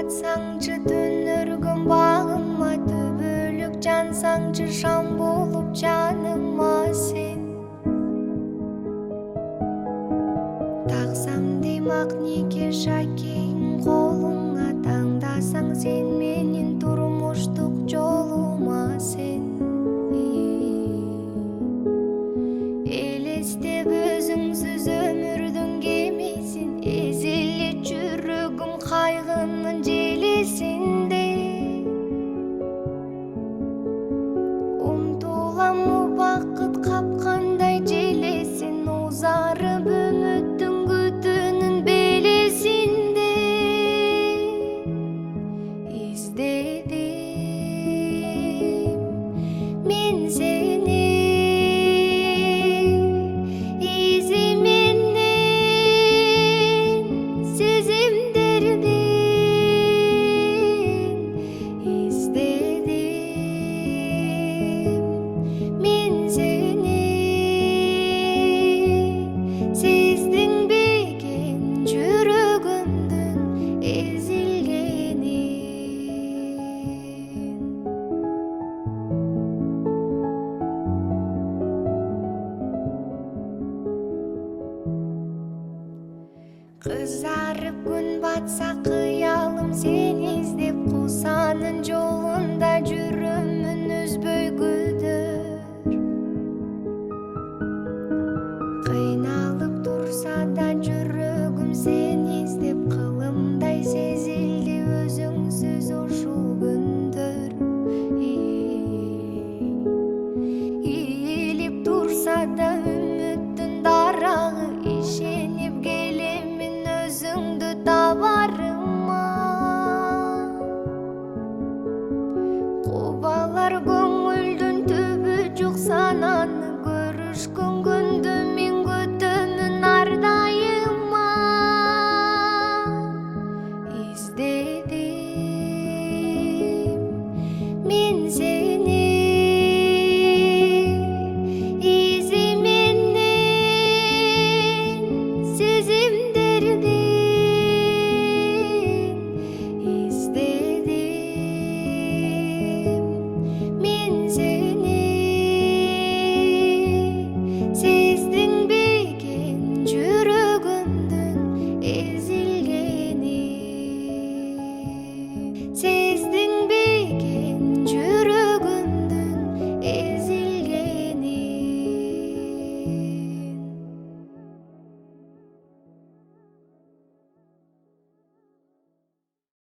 батсаңчы түнөргөн багыма, түбөлүк жансаңчы шам болуп жаныма сен. Таксам димак нике шакең колуңа, таңдасаң сен менин турмуштук жолума сен. Элестеп өзүңсүз өмүрдүн кемисин, эзилет жүрөгүм кайгынын желесинде. Умтулам убакыт капкандай желесин, узарып үмүттүн күтүүнүн белесинде. Издедим мен сени, изи менен сезимдердин. Издедим мен сени, сездиң бекен жүрөгүмдүн эзилгенин. Кызарып күн батса кыялым сен издеп, кусанын жолунда жүрөмүн үзбөй күдөр. Кыйналып турса да жүрөгүм сен издеп, кылымдай сезилди өзүңсүз ушул күндөр. Ийилип турса да үмүттүн дарагы, ишенип келемин өзүңдү табарыма. Кубалар көңүлдүн түбү жок сананы, көрүшкөн күндү мен күтөмүн ар дайыма. Издедим мен сени, изи менен сезимдердин. Издедим мен сени, сездиң бекен жүрөгүмдүн эзилгенин.